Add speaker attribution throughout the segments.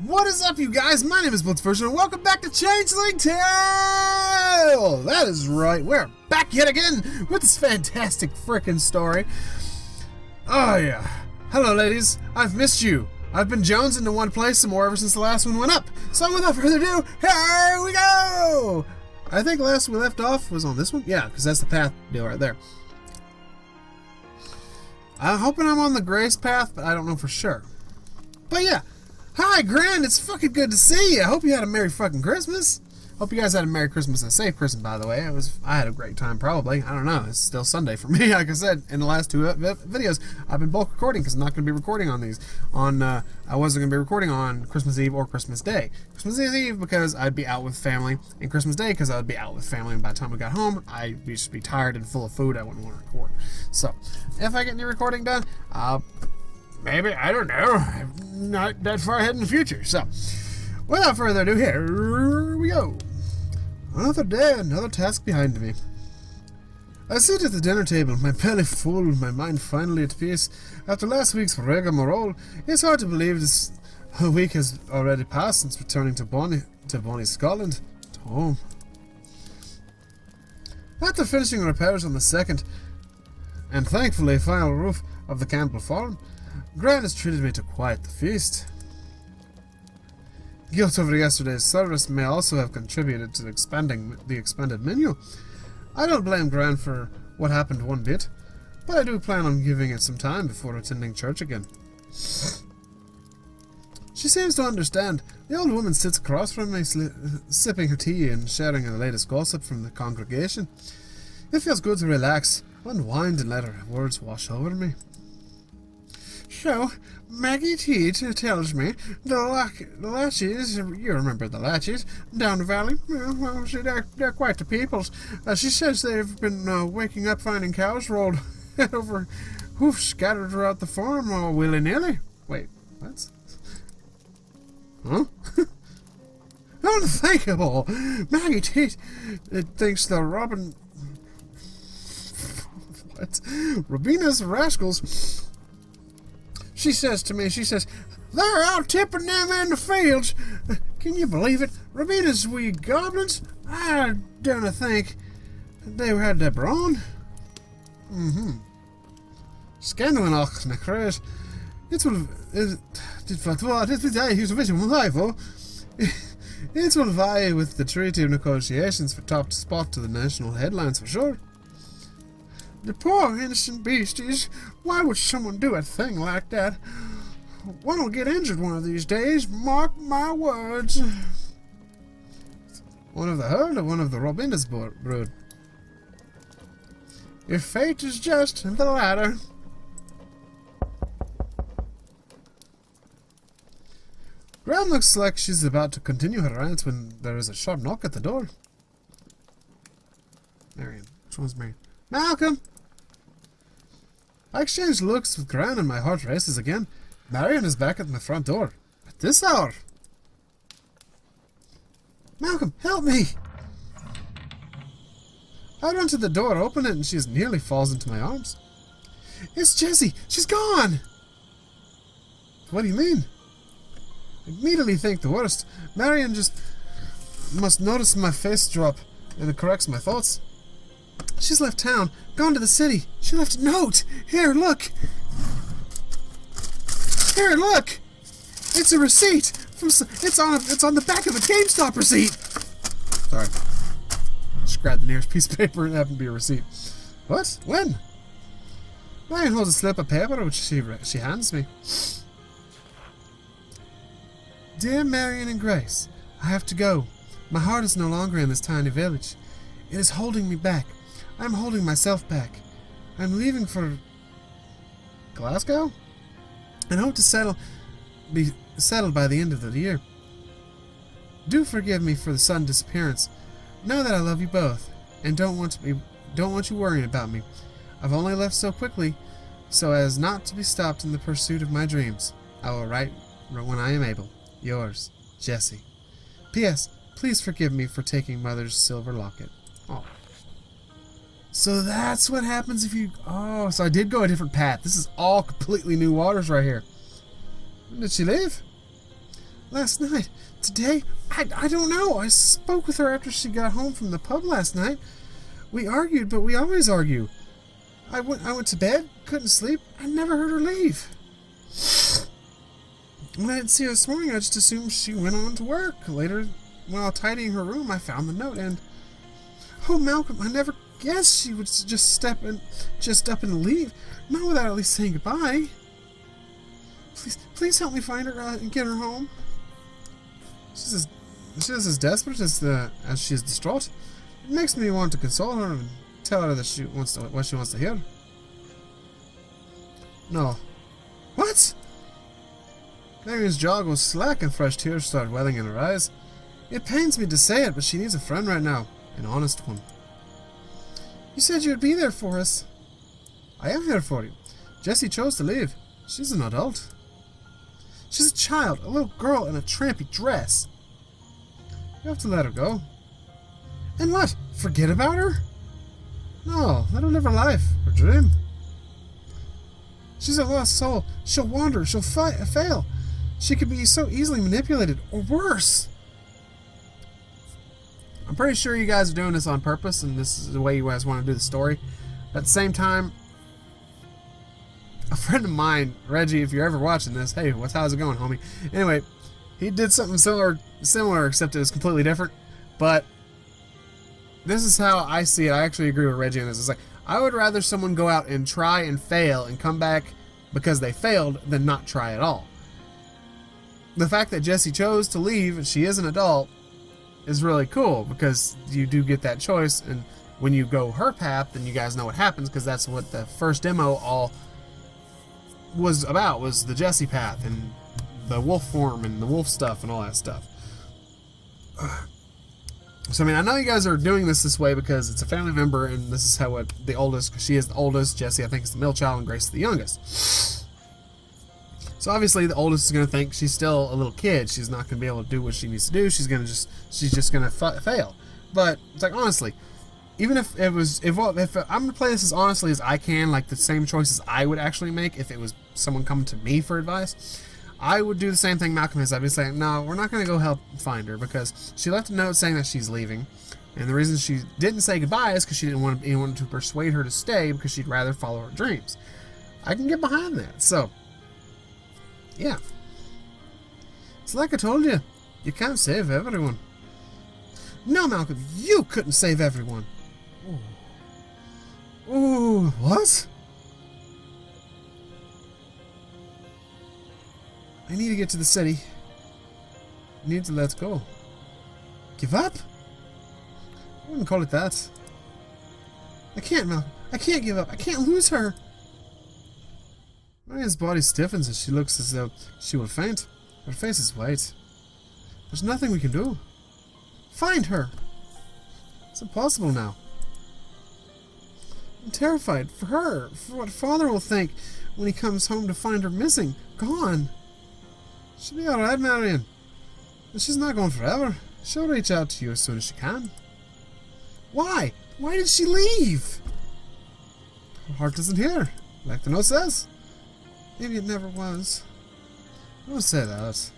Speaker 1: What is up, you guys? My name is Blitzversion, and welcome back to Changling Tale! That is right, we're back yet again with this fantastic frickin' story. Oh yeah. Hello, ladies. I've missed you. I've been jonesing to one place some more ever since the last one went up. So without further ado, here we go! I think last we left off was on this one. Yeah, because that's the path deal right there. I'm hoping I'm on the Grace path, but I don't know for sure. But yeah. Hi, Gran, it's fucking good to see you. I hope you had a Merry fucking Christmas. Hope you guys had a Merry Christmas and a safe Christmas, by the way. I had a great time, probably. I don't know. It's still Sunday for me. Like I said, in the last two videos, I've been bulk recording because I'm not going to be recording on these. I wasn't going to be recording on Christmas Eve or Christmas Day. Christmas Eve because I'd be out with family, and Christmas Day because I'd be out with family, and by the time we got home, I'd just be tired and full of food. I wouldn't want to record. So, if I get any recording done, maybe, I don't know. I'm not that far ahead in the future. So, without further ado, here we go. Another day, another task behind me. I sit at the dinner table, my belly full, my mind finally at peace. After last week's rigmarole, it's hard to believe this week has already passed since returning to Bonnie, Scotland, to home. After finishing repairs on the second, and thankfully final roof of the Campbell farm, Gran has treated me to quite the feast. Guilt over yesterday's service may also have contributed to the expanded menu. I don't blame Gran for what happened one bit, but I do plan on giving it some time before attending church again. She seems to understand. The old woman sits across from me, sipping her tea and sharing the latest gossip from the congregation. It feels good to relax, unwind, and let her words wash over me. So, Maggie T tells me the lashes, you remember the lashes, down the valley, well, they're quite the peoples. She says they've been waking up finding cows rolled over hoofs scattered throughout the farm all willy-nilly. Wait, what? Huh? Unthinkable! Maggie T thinks the Robina's rascals. She says to me, they're out tipping them in the fields. Can you believe it? Robina's wee goblins? I don't think they had their brawn. Scandalin och na crash. It will vie with the treaty of negotiations for top spot to the national headlines for sure. The poor innocent beasties. Why would someone do a thing like that? One will get injured one of these days, mark my words. One of the herd or one of the Robina's brood? Your fate is just the latter. Gran looks like she's about to continue her rant when there is a sharp knock at the door. Marion. Which one's Marion? Malcolm! I exchange looks with Gran and my heart races again. Marion is back at my front door. At this hour! Malcolm, help me! I run to the door, open it, and she nearly falls into my arms. It's Jessie! She's gone! What do you mean? I immediately think the worst. Marion just must notice my face drop, and it corrects my thoughts. She's left town, gone to the city. She left a note. Here, look. Here, look. It's a receipt. It's on the back of a GameStop receipt. Sorry. Just grabbed the nearest piece of paper and it happened to be a receipt. What? When? Marion holds a slip of paper which she hands me. Dear Marion and Grace, I have to go. My heart is no longer in this tiny village. It is holding me back. I'm holding myself back. I'm leaving for Glasgow and hope to be settled by the end of the year. Do forgive me for the sudden disappearance. Know that I love you both and don't want you worrying about me. I've only left so quickly so as not to be stopped in the pursuit of my dreams. I will write when I am able. Yours, Jessie. P.S. Please forgive me for taking Mother's silver locket. Oh. So that's what happens if you... Oh, so I did go a different path. This is all completely new waters right here. When did she leave? Last night. Today? I don't know. I spoke with her after she got home from the pub last night. We argued, but we always argue. I went to bed, couldn't sleep. I never heard her leave. When I didn't see her this morning, I just assumed she went on to work. Later, while tidying her room, I found the note and... Oh, Malcolm, I never guessed she would just up and leave. Not without at least saying goodbye. Please help me find her and get her home. She's as desperate as she is distraught. It makes me want to console her and tell her that what she wants to hear. No. What? Marion's jaw goes slack and fresh tears start welling in her eyes. It pains me to say it, but she needs a friend right now. An honest one. You said you would be there for us. I am here for you. Jessie chose to leave. She's an adult. She's a child, a little girl in a trampy dress. You have to let her go. And what? Forget about her? No, let her live her life, her dream. She's a lost soul. She'll wander, she'll fail. She could be so easily manipulated, or worse. I'm pretty sure you guys are doing this on purpose, and this is the way you guys want to do the story. At the same time, a friend of mine, Reggie, if you're ever watching this, hey, how's it going, homie? Anyway, he did something similar, except it was completely different. But this is how I see it. I actually agree with Reggie on this. It's like, I would rather someone go out and try and fail and come back because they failed than not try at all. The fact that Jessie chose to leave, and she is an adult, is really cool because you do get that choice, and when you go her path, then you guys know what happens, because that's what the first demo all was about, was the Jessie path and the wolf form and the wolf stuff and all that stuff. So I mean, I know you guys are doing this way because it's a family member, and this is how the oldest, because she is the oldest, Jessie I think is the middle child, and Grace is the youngest. So obviously the oldest is going to think she's still a little kid. She's not going to be able to do what she needs to do. She's just going to fail. But it's like, honestly, even if I'm going to play this as honestly as I can, like the same choices I would actually make if it was someone coming to me for advice, I would do the same thing Malcolm has. I'd be saying, no, we're not going to go help find her because she left a note saying that she's leaving. And the reason she didn't say goodbye is because she didn't want anyone to persuade her to stay, because she'd rather follow her dreams. I can get behind that. So, yeah. It's like I told you. You can't save everyone. No, Malcolm, you couldn't save everyone. Ooh, what? I need to get to the city. I need to let go. Give up? I wouldn't call it that. I can't, Malcolm. I can't give up. I can't lose her. Marion's body stiffens and she looks as though she will faint. Her face is white. There's nothing we can do. Find her. It's impossible now. I'm terrified for her, for what Father will think when he comes home to find her missing, gone. She'll be alright, Marion. But she's not gone forever. She'll reach out to you as soon as she can. Why? Why did she leave? Her heart isn't here, like the note says. Maybe it never was. Don't say that.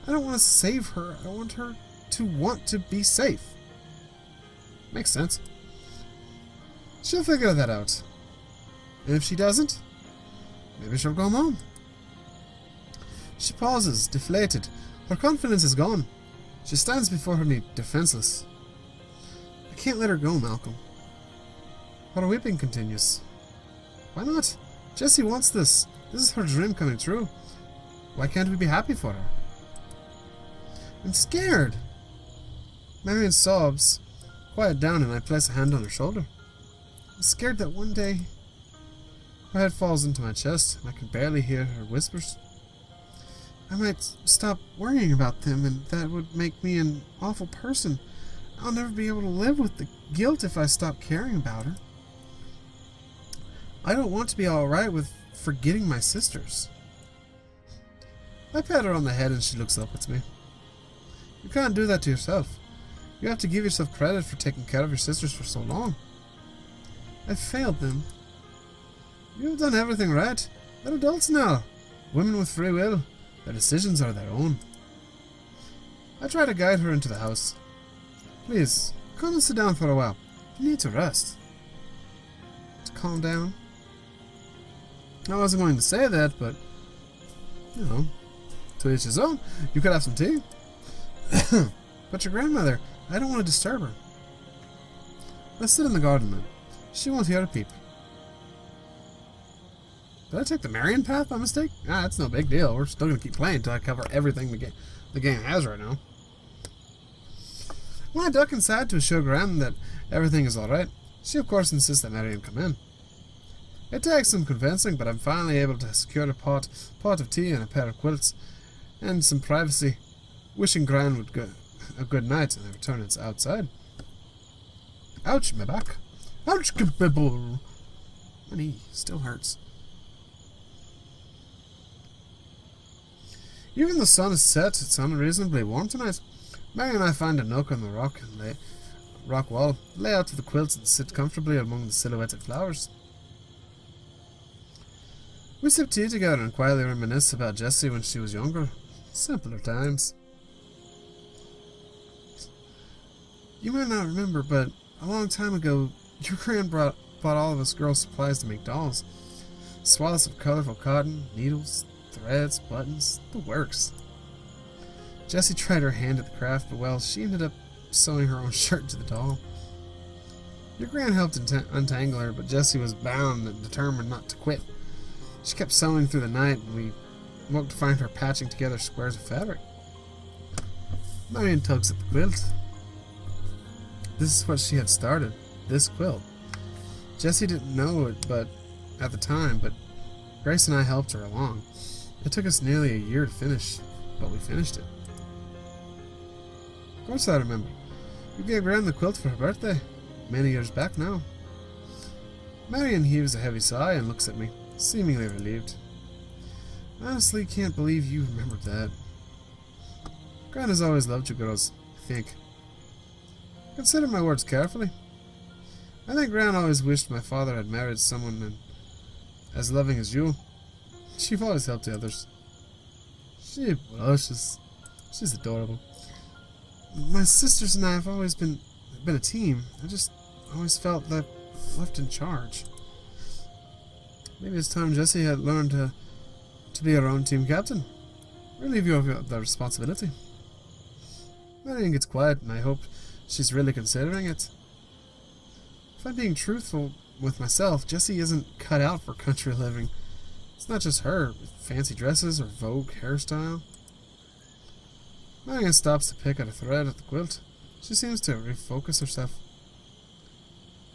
Speaker 1: I don't want to save her. I want her to want to be safe. Makes sense. She'll figure that out. And if she doesn't, maybe she'll go home. She pauses, deflated. Her confidence is gone. She stands before me, defenseless. I can't let her go, Malcolm. Her weeping continues. Why not? Jessie wants this. This is her dream coming true. Why can't we be happy for her? I'm scared. Marion sobs. Quiet down, and I place a hand on her shoulder. I'm scared that one day her head falls into my chest and I can barely hear her whispers. I might stop worrying about them, and that would make me an awful person. I'll never be able to live with the guilt if I stop caring about her. I don't want to be alright with forgetting my sisters. I pat her on the head and she looks up at me. You can't do that to yourself. You have to give yourself credit for taking care of your sisters for so long. I've failed them. You've done everything right. They're adults now. Women with free will. Their decisions are their own. I try to guide her into the house. Please, come and sit down for a while. You need to rest. To calm down. I wasn't going to say that, but, you know, to each his own. You could have some tea. But your grandmother, I don't want to disturb her. Let's sit in the garden then. She won't hear a peep. Did I take the Marion path by mistake? Ah, that's no big deal. We're still going to keep playing until I cover everything the game has right now. When I duck inside to assure Gran that everything is alright, she of course insists that Marion come in. It takes some convincing, but I'm finally able to secure a pot of tea and a pair of quilts, and some privacy, wishing Gran would go a good night and I return outside. Ouch, my back. Ouch, kabibble. My knee still hurts. Even the sun is set, it's unreasonably warm tonight. Marion and I find a nook on the rock wall, lay out to the quilts and sit comfortably among the silhouetted flowers. We sip tea together and quietly reminisce about Jessie when she was younger. Simpler times. You might not remember, but a long time ago, your gran bought all of us girls supplies to make dolls. Swaths of colorful cotton, needles, threads, buttons, the works. Jessie tried her hand at the craft, but well, she ended up sewing her own shirt to the doll. Your gran helped untangle her, but Jessie was bound and determined not to quit. She kept sewing through the night, and we woke to find her patching together squares of fabric. Marion tugs at the quilt. This is what she had started, this quilt. Jessie didn't know it at the time, but Grace and I helped her along. It took us nearly a year to finish, but we finished it. Of course I remember. You gave Gran the quilt for her birthday, many years back now. Marion heaves a heavy sigh and looks at me, seemingly relieved. I honestly can't believe you remembered that. Gran has always loved you girls, I think. Consider my words carefully. I think Gran always wished my father had married someone as loving as you. You've always helped the others. She blushes. She's adorable. My sisters and I have always been a team. I just always felt left in charge. Maybe it's time Jessie had learned to be her own team captain. Relieve you of the responsibility. Marion gets quiet, and I hope she's really considering it. If I'm being truthful with myself, Jessie isn't cut out for country living. It's not just her, with fancy dresses or vogue hairstyle. Marion stops to pick at a thread at the quilt. She seems to refocus herself.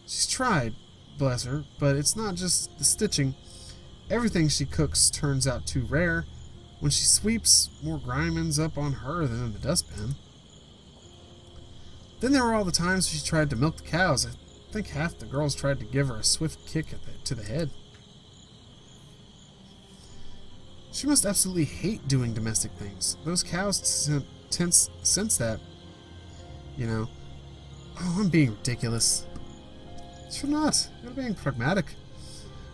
Speaker 1: She's tried, bless her, but it's not just the stitching. Everything she cooks turns out too rare. When she sweeps, more grime ends up on her than in the dustbin. Then there were all the times she tried to milk the cows. I think half the girls tried to give her a swift kick to the head. She must absolutely hate doing domestic things. Those cows sense that. You know. Oh, I'm being ridiculous. You're not. You're being pragmatic.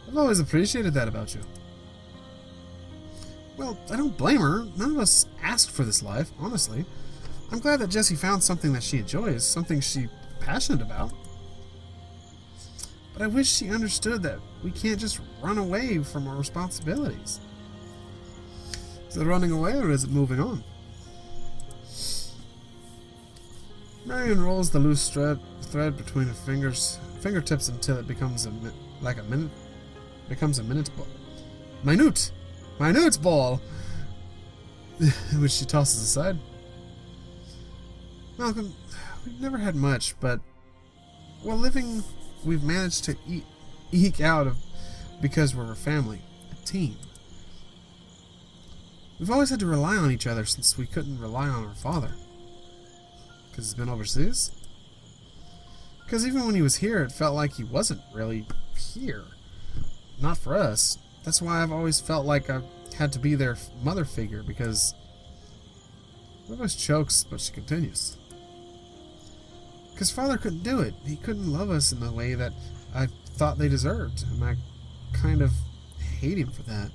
Speaker 1: I've always appreciated that about you. Well, I don't blame her. None of us asked for this life, honestly. I'm glad that Jessie found something that she enjoys, something she's passionate about. But I wish she understood that we can't just run away from our responsibilities. Is it running away or is it moving on? Marion rolls the loose thread between her fingertips until it becomes a minute ball. Minute ball! Which she tosses aside. Malcolm, we've never had much, but while living, we've managed to eke out of because we're a family, a team. We've always had to rely on each other since we couldn't rely on our father. Because he's been overseas? Because even when he was here, it felt like he wasn't really here. Not for us. That's why I've always felt like I had to be their mother figure, because Rose chokes, but she continues. Because father couldn't do it. He couldn't love us in the way that I thought they deserved, and I kind of hate him for that.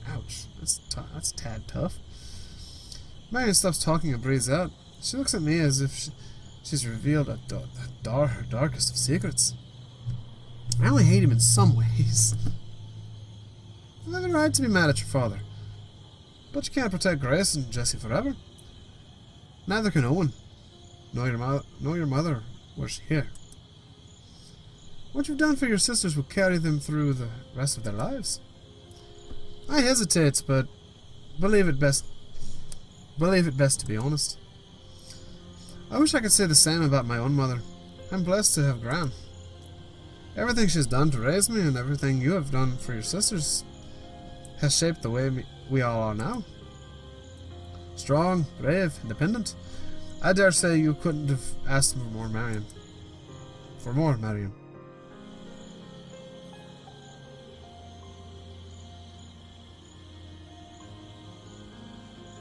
Speaker 1: Ouch. That's a tad tough. Marion stops talking and breathes out. She looks at me as if she's revealed her darkest of secrets. I only hate him in some ways. You have a right to be mad at your father. But you can't protect Grace and Jessie forever. Neither can Owen. Nor your mother, were she here. What you've done for your sisters will carry them through the rest of their lives. I hesitate, but believe it best to be honest. I wish I could say the same about my own mother. I'm blessed to have Gran. Everything she's done to raise me and everything you have done for your sisters has shaped the way we all are now. Strong, brave, independent. I dare say you couldn't have asked for more, Marion.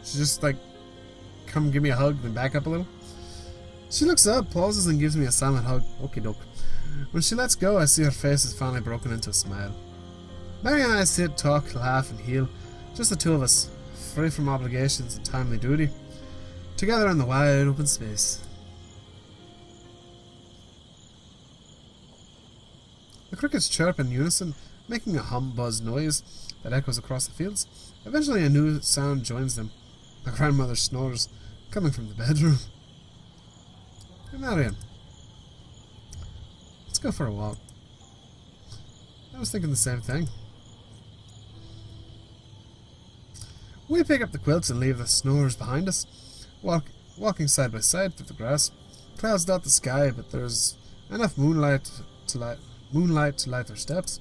Speaker 1: She just like, come give me a hug, then back up a little. She looks up, pauses, and gives me a silent hug. Okie doke. When she lets go, I see her face has finally broken into a smile. Marion and I sit, talk, laugh, and heal. Just the two of us, free from obligations and timely duty. Together in the wide open space. The crickets chirp in unison, making a hum-buzz noise that echoes across the fields. Eventually a new sound joins them. My grandmother snores, coming from the bedroom. Hey Marion, let's go for a walk. I was thinking the same thing. We pick up the quilts and leave the snores behind us. Walking side by side through the grass. Clouds dot the sky, but there's enough moonlight to light their steps.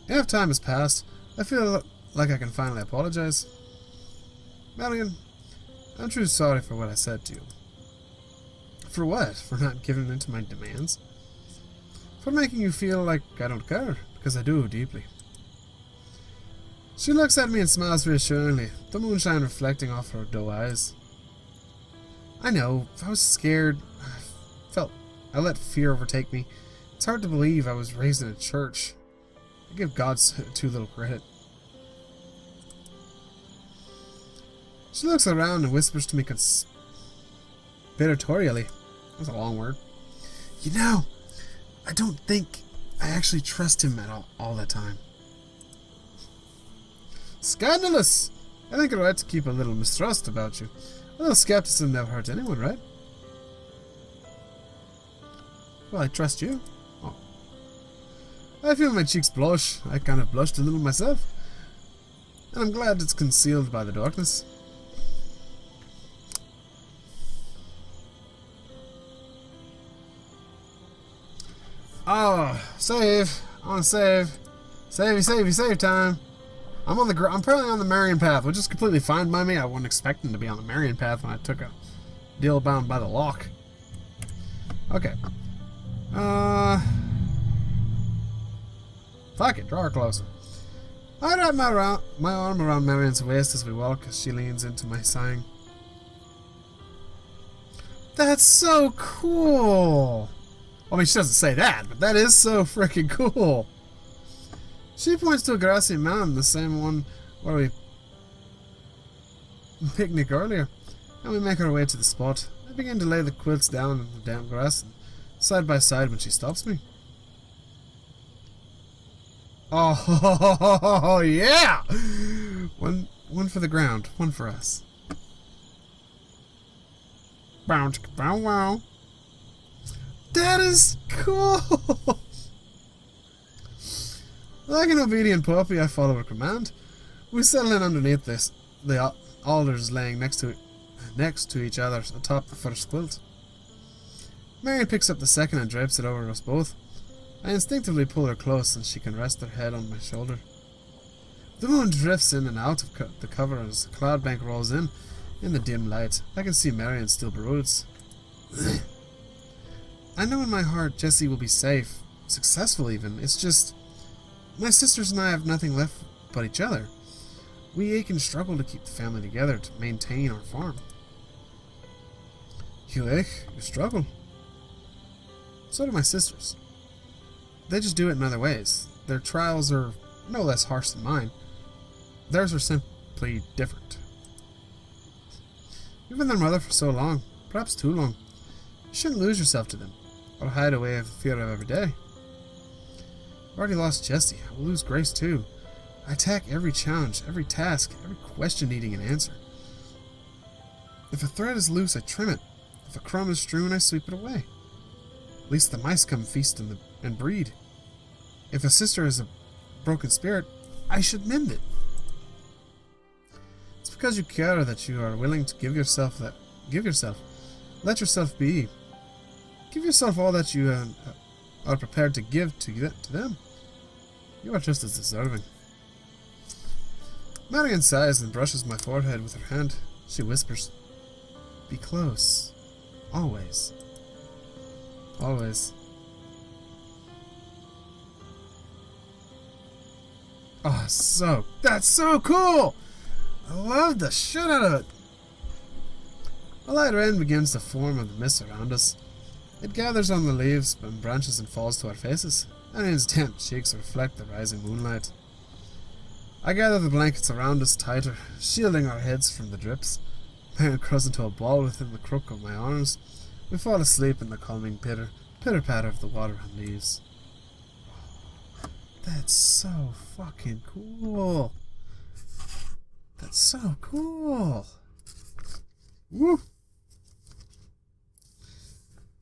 Speaker 1: Enough time has passed. I feel like I can finally apologize. Marion, I'm truly sorry for what I said to you. For what? For not giving in to my demands? For making you feel like I don't care, because I do deeply. She looks at me and smiles reassuringly, the moonshine reflecting off her doe eyes. I know, I was scared. I let fear overtake me. It's hard to believe I was raised in a church. I give God too little credit. She looks around and whispers to me conspiratorially. That's a long word. You know, I don't think I actually trust him at all the time. Scandalous! I think you're right to keep a little mistrust about you. A little skepticism never hurts anyone, right? Well, I trust you. Oh. I feel my cheeks blush. I kind of blushed a little myself. And I'm glad it's concealed by the darkness. Oh, save. I want to save. Save time. I'm apparently on the Marion path, which is completely fine by me. I wasn't expecting to be on the Marion path when I took a deal bound by the lock. Okay. Fuck it, draw her closer. I wrap my arm around Marion's waist as we walk, as she leans into my sighing. That's so cool! I mean, she doesn't say that, but that is so freaking cool. She points to a grassy mountain, the same one where we picnicked earlier, and we make our way to the spot. I begin to lay the quilts down in the damp grass, side by side when she stops me. Oh, yeah! One for the ground, one for us. Bow, bow, wow. That is cool! Like an obedient puppy, I follow her command. We settle in underneath the alders laying next to each other atop the first quilt. Marion picks up the second and drapes it over us both. I instinctively pull her close and she can rest her head on my shoulder. The moon drifts in and out of the cover as the cloud bank rolls in the dim light. I can see Marion still broods. I know in my heart Jessie will be safe, successful even. It's just, my sisters and I have nothing left but each other. We ache and struggle to keep the family together, to maintain our farm. You ache, you struggle. So do my sisters. They just do it in other ways. Their trials are no less harsh than mine. Theirs are simply different. You've been their mother for so long, perhaps too long. You shouldn't lose yourself to them, or hide away in fear of every day. I've already lost Jessie. I will lose Grace too. I attack every challenge, every task, every question needing an answer. If a thread is loose, I trim it. If a crumb is strewn, I sweep it away. At least the mice come feast and breed. If a sister has a broken spirit, I should mend it. It's because you care that you are willing to give yourself. Let yourself be. Give yourself all that you are prepared to give to them. You are just as deserving. Marion sighs and brushes my forehead with her hand. She whispers, "Be close. Always. Always." Oh, that's so cool! I love the shit out of it. A light rain begins to form on the mist around us. It gathers on the leaves and branches and falls to our faces. Marion's damp cheeks reflect the rising moonlight. I gather the blankets around us tighter, shielding our heads from the drips. Marion curls into a ball within the crook of my arms. We fall asleep in the calming pitter-patter of the water and leaves. That's so fucking cool. That's so cool. Woo!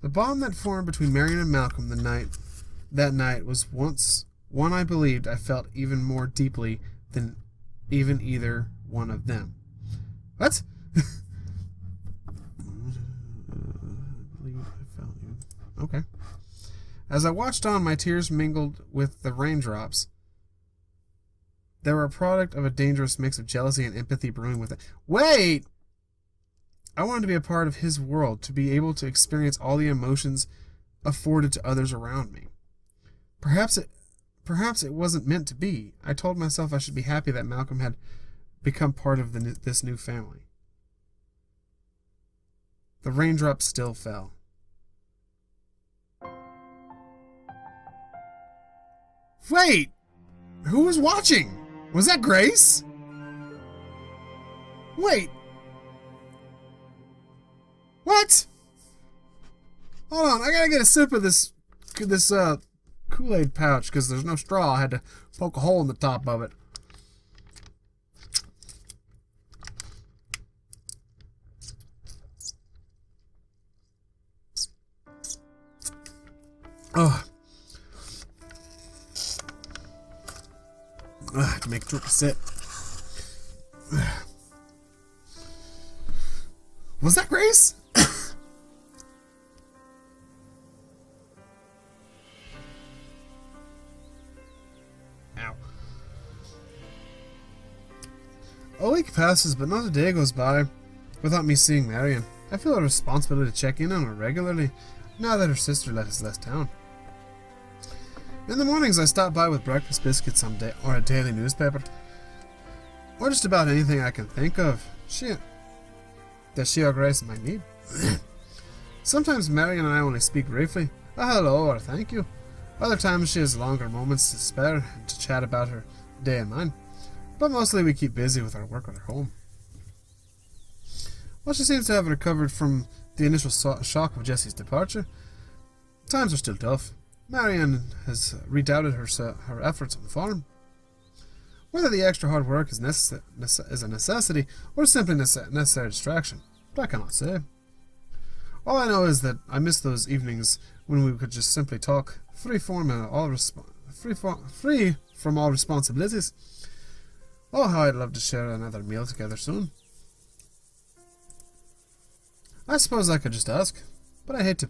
Speaker 1: The bond that formed between Marion and Malcolm that night was once one I believed I felt even more deeply than even either one of them. What? Okay. As I watched on, my tears mingled with the raindrops. They were a product of a dangerous mix of jealousy and empathy brewing with it. Wait! I wanted to be a part of his world, to be able to experience all the emotions afforded to others around me. Perhaps it wasn't meant to be. I told myself I should be happy that Malcolm had become part of this new family. The raindrops still fell. Wait! Who was watching? Was that Grace? Wait! What? Hold on, I gotta get a sip of this Kool-Aid pouch because there's no straw. I had to poke a hole in the top of it. Oh. I have to make a sip. Was that Grace? Ow. A week passes, but not a day goes by without me seeing Marion. I feel a responsibility to check in on her regularly, now that her sister has left town. In the mornings, I stop by with breakfast biscuits or a daily newspaper, or just about anything I can think of that she or Grace might need. Sometimes Marion and I only speak briefly, a hello or a thank you. Other times she has longer moments to spare and to chat about her day and mine, but mostly we keep busy with our work at her home. While she seems to have recovered from the initial shock of Jessie's departure, times are still tough. Marion has redoubted her efforts on the farm. Whether the extra hard work is a necessity or simply necessary distraction, I cannot say. All I know is that I miss those evenings when we could just simply talk, free from all responsibilities. Oh, how I'd love to share another meal together soon. I suppose I could just ask, but I hate to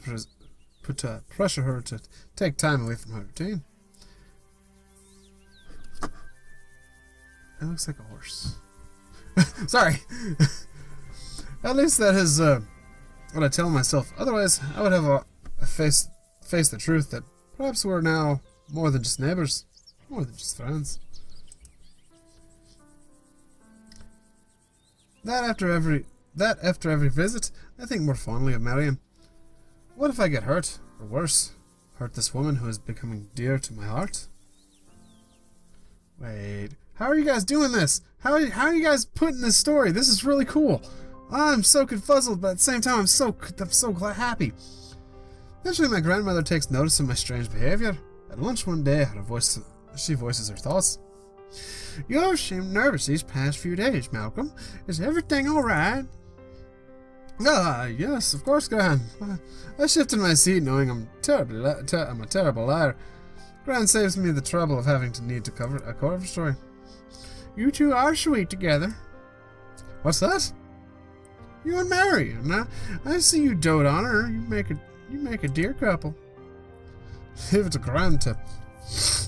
Speaker 1: pressure her to take time away from her routine. It looks like a horse. Sorry. At least that is what I tell myself. Otherwise, I would have face the truth that perhaps we're now more than just neighbors, more than just friends. That after every visit, I think more fondly of Marion. What if I get hurt, or worse, hurt this woman who is becoming dear to my heart? Wait. How are you guys doing this? How are you guys putting this story? This is really cool. I'm so confuzzled, but at the same time, I'm so happy. Eventually, my grandmother takes notice of my strange behavior. At lunch one day, she voices her thoughts. You seem nervous these past few days, Malcolm. Is everything all right? Yes, of course, Gran. I shifted my seat, knowing I'm a terrible liar. Gran saves me the trouble of having to cover a cover story. You two are sweet together. What's that? You and Marion. I see you dote on her. You make a dear couple. Leave it to Gran to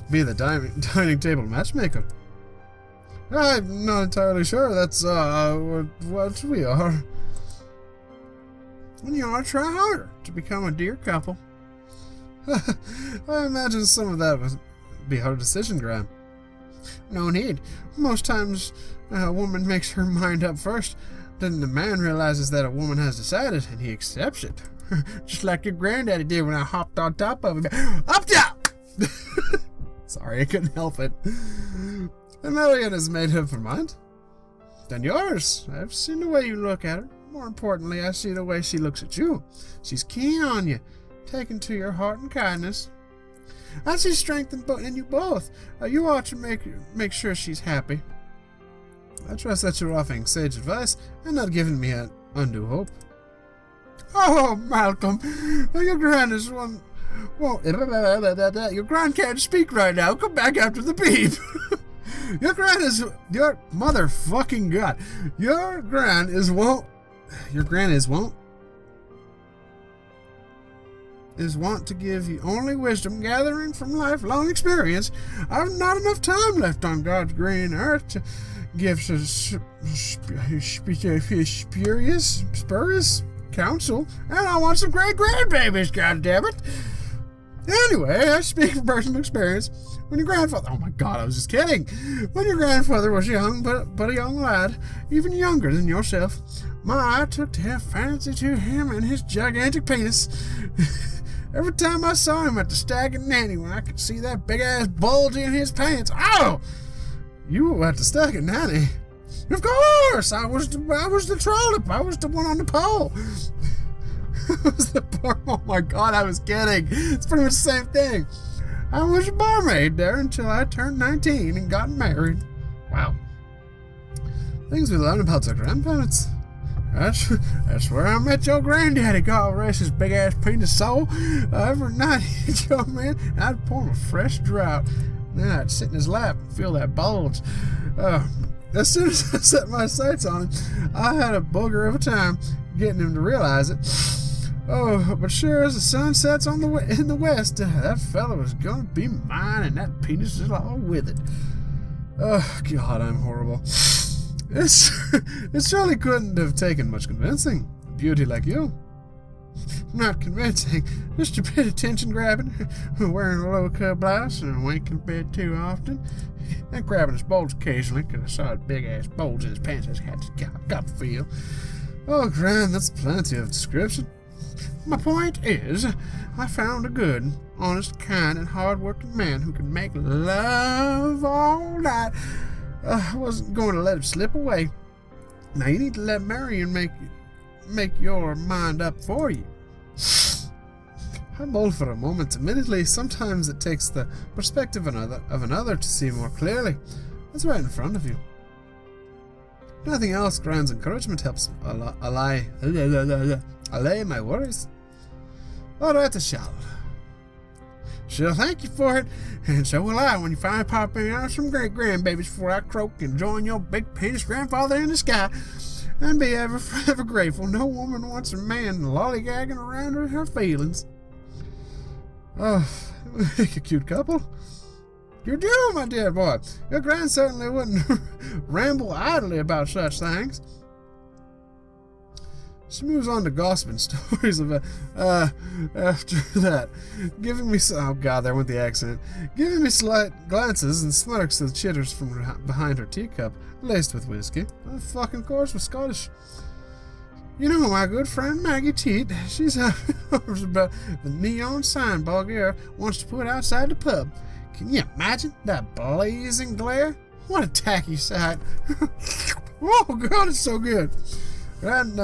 Speaker 1: be the dining table matchmaker. I'm not entirely sure that's what we are. And you ought to try harder to become a dear couple. I imagine some of that would be a hard decision, Gran. No need. Most times a woman makes her mind up first. Then the man realizes that a woman has decided, and he accepts it. Just like your granddaddy did when I hopped on top of him. Up top! Sorry, I couldn't help it. And Marion has made up her mind. Then yours. I've seen the way you look at her. More importantly, I see the way she looks at you. She's keen on you, taken to your heart and kindness. I see strength in you both. You ought to make sure she's happy. I trust that you're offering sage advice and not giving me an undue hope. Oh, Malcolm, your gran is one. Well, your gran can't speak right now. Come back after the beep. Your motherfucking God. Your gran is wont to give you only wisdom gathering from lifelong experience. I've not enough time left on God's green earth to give spurious counsel, and I want some great grandbabies, goddammit. Anyway, I speak from personal experience. When your grandfather... Oh my God, I was just kidding. When your grandfather was young, but a young lad, even younger than yourself, I took to have fancy to him and his gigantic penis. Every time I saw him at the Stag and Nanny, when I could see that big-ass bulge in his pants. Oh! You were at the Stag and Nanny? Of course! I was the trollop. I was the one on the pole. Oh my God, I was kidding. It's pretty much the same thing. I was a barmaid there until I turned 19 and got married. Wow. Things we learn about our grandparents. That's where I met your granddaddy. God rest his big-ass penis soul. Every night he'd come in and I'd pour him a fresh draught. Then I'd sit in his lap and feel that bulge. As soon as I set my sights on him, I had a booger of a time getting him to realize it. Oh, but sure as the sun sets in the west, that fella was gonna be mine, and that penis is all with it. Oh, God, I'm horrible. It surely couldn't have taken much convincing. A beauty like you. Not convincing, just a bit of attention grabbing, wearing a low-cut blouse and winking a bit too often, and grabbing his bulge occasionally because I saw a big-ass bulge in his pants. I just got to feel. Oh, Gran, that's plenty of description. My point is, I found a good, honest, kind, and hard-working man who could make love all night. I wasn't going to let him slip away. Now you need to let Marion make your mind up for you. I mulled for a moment. Admittedly, sometimes it takes the perspective of another to see more clearly. It's right in front of you. Nothing else, Gran's encouragement helps allay my worries. All right, I shall. She'll thank you for it, and so will I when you finally pop in on some great grandbabies before I croak and join your big penis grandfather in the sky. And be ever forever grateful. No woman wants a man lollygagging around her feelings. Oh, make a cute couple. You do, my dear boy. Your Gran certainly wouldn't ramble idly about such things. She moves on to gossiping stories of after that, giving me oh God, there went the accent, giving me slight glances and smirks of chitters from behind her teacup, laced with whiskey. Fucking course was Scottish. You know my good friend Maggie Teat. She's having about the neon sign Bulgaria wants to put outside the pub. Can you imagine that blazing glare? What a tacky sight. Oh, God, it's so good. And,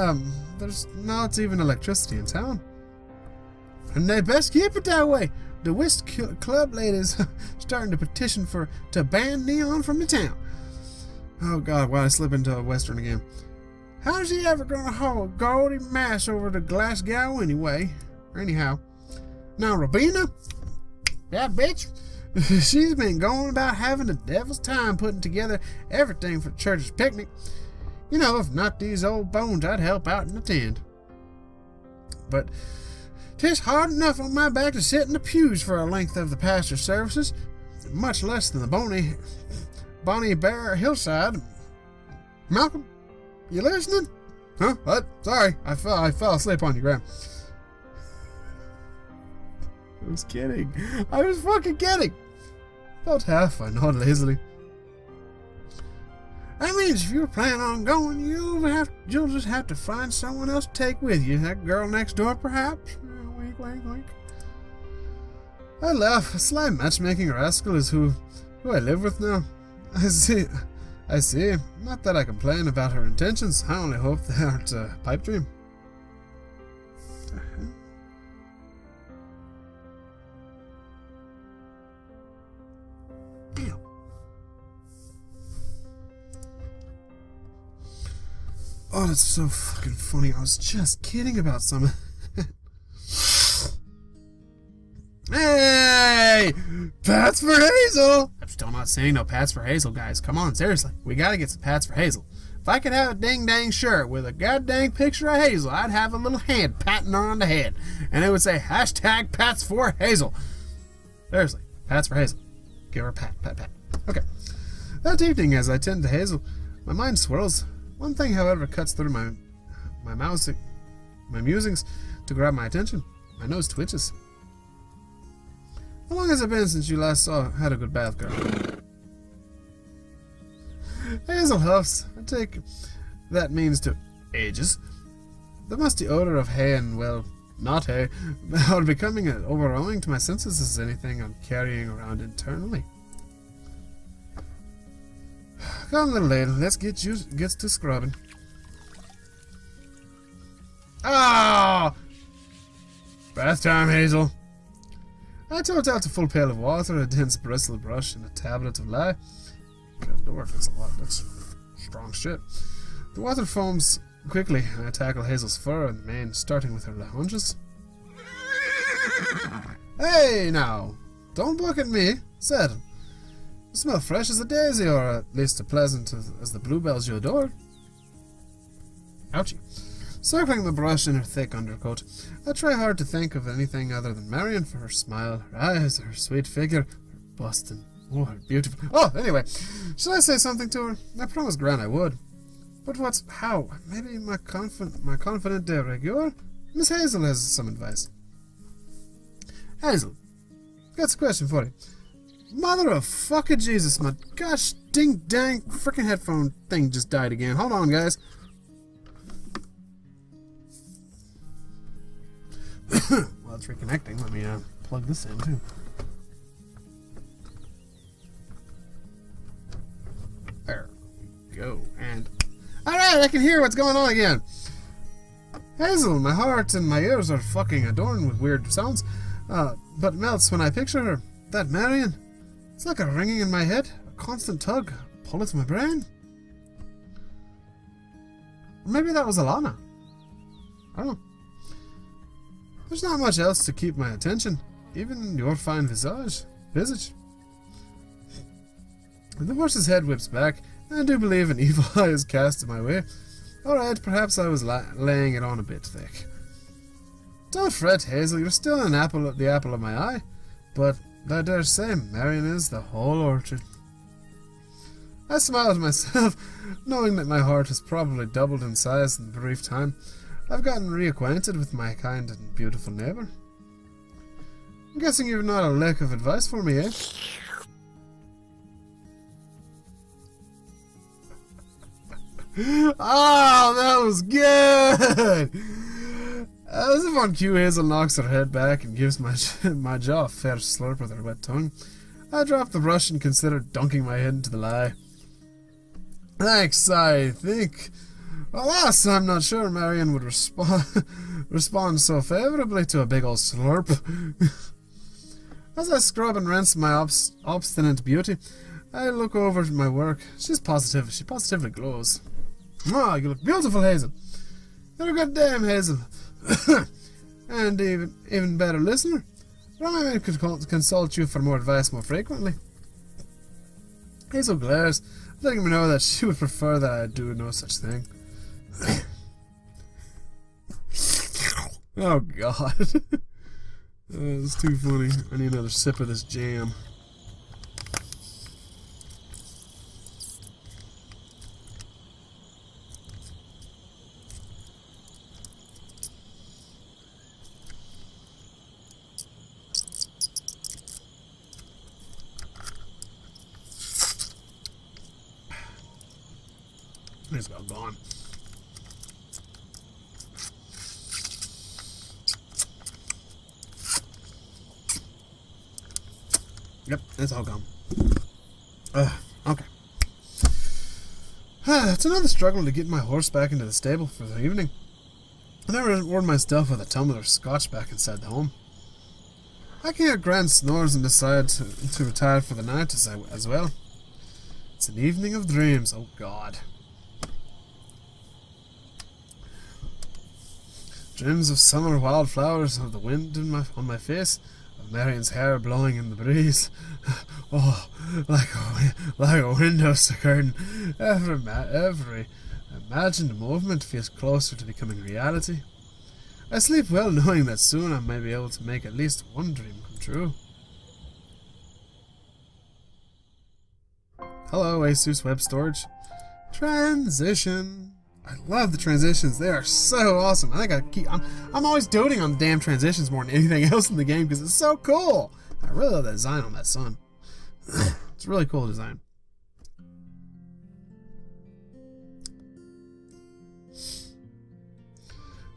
Speaker 1: there's not even electricity in town. And they best keep it that way. The whist club ladies starting to petition to ban neon from the town. Oh, God, why I slip into a western again? How's he ever gonna haul a gaudy mass over to Glasgow anyway? Anyhow, now Robina, that bitch, she's been going about having the devil's time putting together everything for the church's picnic. You know, if not these old bones, I'd help out and attend. But 'tis hard enough on my back to sit in the pews for a length of the pastor's services, much less than the Bonnie Bear hillside. Malcolm, you listening? Huh? What? Sorry, I fell asleep on you, Graham. I was kidding. I was fucking kidding. About half, I nodded lazily. That means if you're planning on going, you'll just have to find someone else to take with you. That girl next door, perhaps? Wink, wink, wink. I laugh. A sly matchmaking rascal is who I live with now. I see. Not that I complain about her intentions. I only hope they aren't a pipe dream. Oh, that's so fucking funny. I was just kidding about some. Hey! Pats for Hazel! I'm still not saying no pats for Hazel, guys. Come on, seriously. We gotta get some pats for Hazel. If I could have a ding-dang shirt with a goddamn picture of Hazel, I'd have a little hand patting her on the head. And it would say, hashtag pats for Hazel. Seriously, pats for Hazel. Give her a pat, pat, pat. Okay. That evening, as I tend to Hazel, my mind swirls. One thing, however, cuts through my musings to grab my attention. My nose twitches. How long has it been since you last had a good bath, girl? Hazel huffs. I take that means to ages. The musty odor of hay and, well, not hay, are becoming as overwhelming to my senses as anything I'm carrying around internally. Come, little lady, let's get to scrubbing. Ah! Bath time, Hazel. I told out a full pail of water, a dense bristle brush, and a tablet of lye. Good lord, that's a lot. That's strong shit. The water foams quickly, and I tackle Hazel's fur and mane, starting with her haunches. Hey, now! Don't look at me, said. You smell fresh as a daisy, or at least as pleasant as the bluebells you adore. Ouchie. Circling the brush in her thick undercoat, I try hard to think of anything other than Marion for her smile, her eyes, her sweet figure, her bust, and oh, her beautiful... Oh, anyway, should I say something to her? I promised Gran I would. But how? Maybe my confident de rigueur? Miss Hazel has some advice. Hazel, got a question for you. Mother of fucking Jesus, my gosh ding dang freaking headphone thing just died again. Hold on, guys. While it's reconnecting, let me plug this in too. There we go. And alright, I can hear what's going on again. Hazel, my heart and my ears are fucking adorned with weird sounds, but melts when I picture her. That Marion. It's like a ringing in my head, a constant tug, a pull at my brain. Or maybe that was Alana. I don't know. There's not much else to keep my attention, even your fine visage. The horse's head whips back, and I do believe an evil eye is cast my way. Alright, perhaps I was laying it on a bit thick. Don't fret, Hazel, you're still the apple of my eye, but I dare say Marion is the whole orchard. I smile to myself, knowing that my heart has probably doubled in size in a brief time. I've gotten reacquainted with my kind and beautiful neighbour. I'm guessing you've not a lick of advice for me, eh? Oh, that was good! As if on cue, Hazel knocks her head back and gives my jaw a fair slurp with her wet tongue. I drop the brush and consider dunking my head into the lye. Thanks, I think. Alas, I'm not sure Marion would respond so favorably to a big old slurp. As I scrub and rinse my obstinate beauty, I look over my work. She positively glows. Oh, you look beautiful, Hazel. You're a goddamn Hazel. And even better listener. I could consult you for more advice more frequently. Hazel glares, letting me know that she would prefer that I do no such thing. Oh God. It's too funny. I need another sip of this jam. It's all gone. Yep, it's all gone. Okay. It's another struggle to get my horse back into the stable for the evening. I never reward myself with a tumbler of scotch back inside the home. I can hear Grant snores and decide to retire for the night as well. It's an evening of dreams. Oh God. Dreams of summer wildflowers, of the wind on my face, of Marion's hair blowing in the breeze. Oh, like a window curtain. Every imagined movement feels closer to becoming reality. I sleep well knowing that soon I may be able to make at least one dream come true. Hello, Asus Web Storage. Transition. I love the transitions. They are so awesome. I think I'm always doting on the damn transitions more than anything else in the game because it's so cool. I really love that design on that sun. It's a really cool design.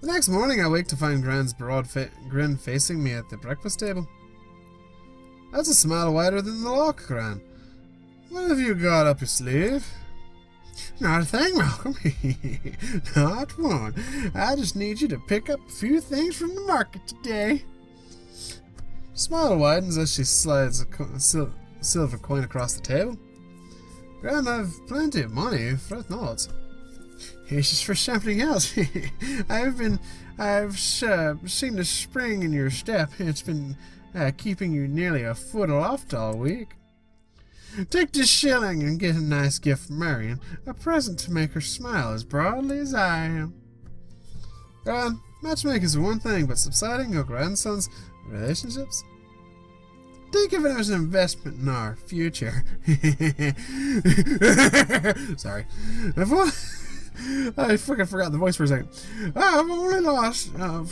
Speaker 1: The next morning, I wake to find Gran's broad grin facing me at the breakfast table. That's a smile wider than the lock, Gran. What have you got up your sleeve? Not a thing, Malcolm. Not one. I just need you to pick up a few things from the market today. Smile widens as she slides a silver coin across the table. Gran, I've plenty of money, fret not. It's just for something else. I've seen the spring in your step. It's been keeping you nearly a foot aloft all week. Take this shilling and get a nice gift from Marion, a present to make her smile as broadly as I am. Gran, matchmaking is one thing, but subsiding your grandson's relationships? Think of it as an investment in our future. Sorry. I freaking forgot the voice for a second. I've only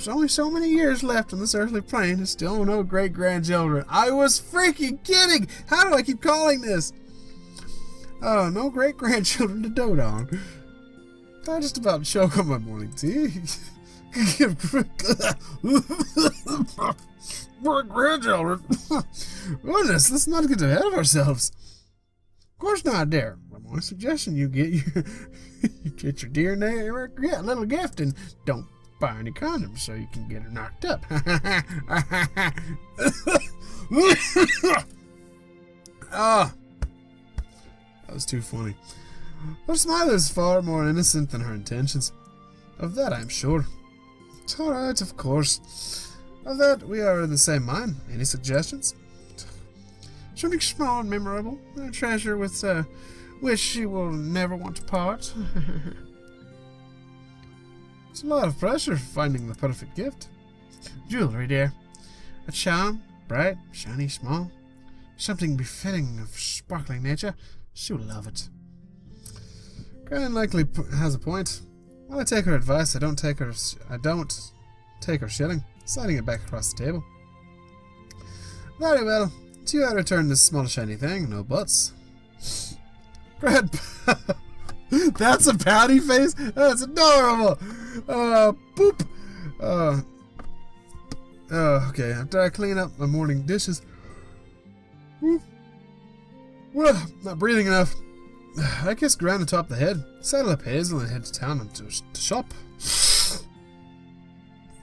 Speaker 1: only so many years left on this earthly plane and still no great-grandchildren. I was freaking kidding! How do I keep calling this? Oh, no great-grandchildren to dote on. I just about choke on my morning tea. Great-grandchildren? Goodness, let's not get ahead of ourselves. Of course not, dear. My suggestion: you get your dear little gift and don't buy any condoms so you can get her knocked up. Ah, that was too funny. Her smile is far more innocent than her intentions. Of that I'm sure. It's all right, of course. Of that we are in the same mind. Any suggestions? Something small and memorable, a treasure with which she will never want to part. It's a lot of pressure finding the perfect gift. Jewelry, dear. A charm, bright, shiny, small. Something befitting of sparkling nature. She'll love it. Gran likely has a point. When I take her advice, I don't take her shilling, sliding it back across the table. Very well. To you I return this small shiny thing, no buts. Grandpa! That's a pouty face? That's adorable! Boop! Okay, after I clean up my morning dishes. Well, not breathing enough. I kissed Gran atop the head, saddle up Hazel, and head to town to shop.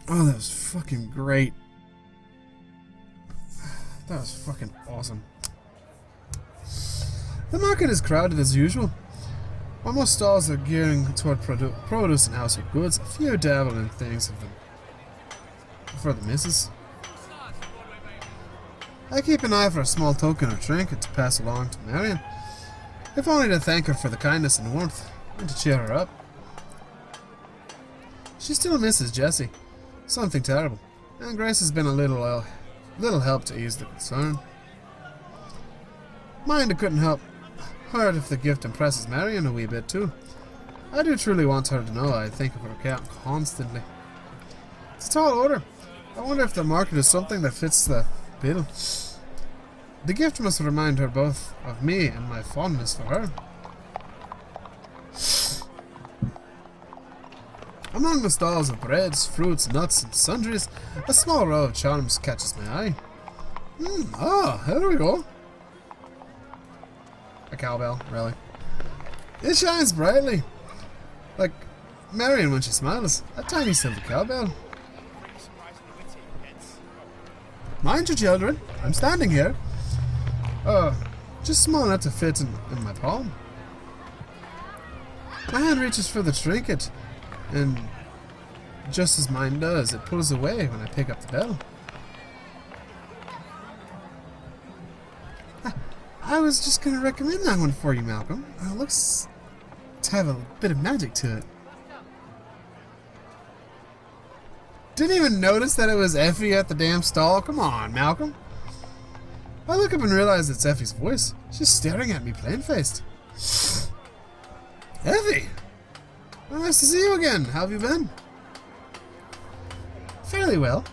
Speaker 1: Oh, that was fucking great. That was fucking awesome. The market is crowded as usual. While most stalls are gearing toward produce and household goods, a few dabble in things for the missus. I keep an eye for a small token or trinket to pass along to Marion, if only to thank her for the kindness and warmth, and to cheer her up. She still misses Jessie, something terrible, and Grace has been a little help to ease the concern. Mind I couldn't help her if the gift impresses Marion a wee bit too. I do truly want her to know I think of her cat constantly. It's a tall order. I wonder if the market is something that fits the bill. The gift must remind her both of me and my fondness for her. Among the stalls of breads, fruits, nuts, and sundries, a small row of charms catches my eye. Here we go. A cowbell, really. It shines brightly, like Marion when she smiles. A tiny silver cowbell. Mind you, children, I'm standing here. Just small enough to fit in my palm. My hand reaches for the trinket, and just as mine does, it pulls away when I pick up the bell. I was just going to recommend that one for you, Malcolm. It looks to have a bit of magic to it. Didn't even notice that it was Effie at the damn stall? Come on, Malcolm. I look up and realize it's Effie's voice. She's staring at me plain-faced. Effie! Well, nice to see you again. How have you been? Fairly well.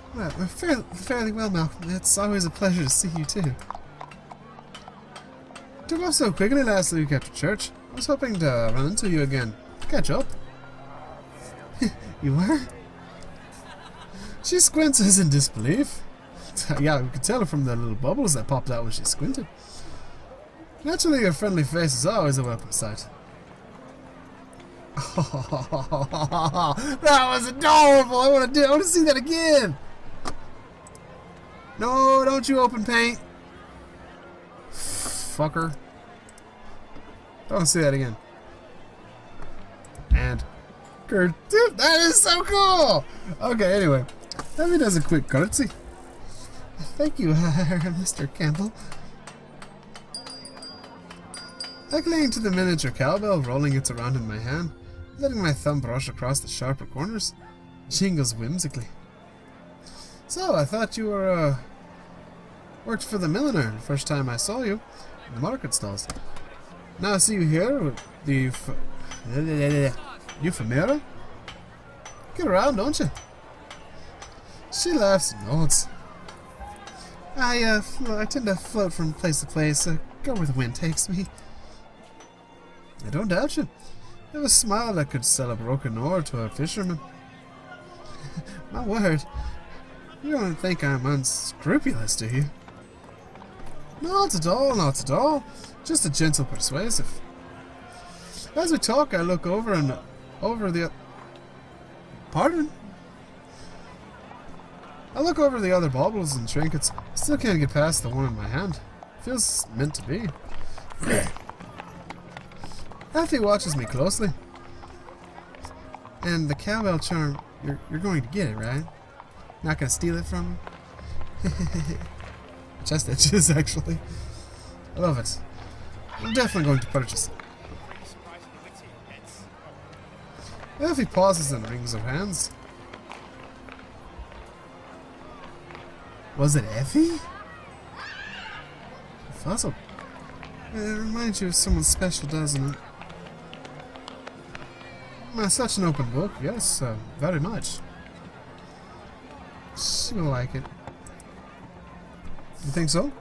Speaker 1: Fairly well, Malcolm. It's always a pleasure to see you, too. Took off so quickly last week after church. I was hoping to run into you again. To catch up. You were? She squints as in disbelief. Yeah, we could tell her from the little bubbles that popped out when she squinted. Naturally, your friendly face is always a welcome sight. That was adorable! I want to see that again! No, don't you open paint! Fucker. Don't see that again. And dude, that is so cool! Okay, anyway. Effie does a quick curtsy. Thank you, Mr. Campbell. I cling to the miniature cowbell, rolling it around in my hand, letting my thumb brush across the sharper corners. Jingles whimsically. So, I thought you were, worked for the milliner the first time I saw you in the market stalls. Now I see you here with the Euphemera? Get around, don't you? She laughs and nods. I tend to float from place to place, go where the wind takes me. I don't doubt you. You have a smile that could sell a broken oar to a fisherman. My word. You don't think I'm unscrupulous, do you? Not at all, not at all. Just a gentle persuasive. As we talk, I look over the... Pardon? I look over the other baubles and trinkets. Still can't get past the one in my hand. Feels meant to be. Effie watches me closely. And the cowbell charm, you're going to get it, right? Not going to steal it from me? Chest itches, actually. I love it. I'm definitely going to purchase it. Effie pauses and wrings her hands. Was it Effie? Fuzzle. It reminds you of someone special, doesn't it? Such an open book, yes, very much. She will like it. You think so?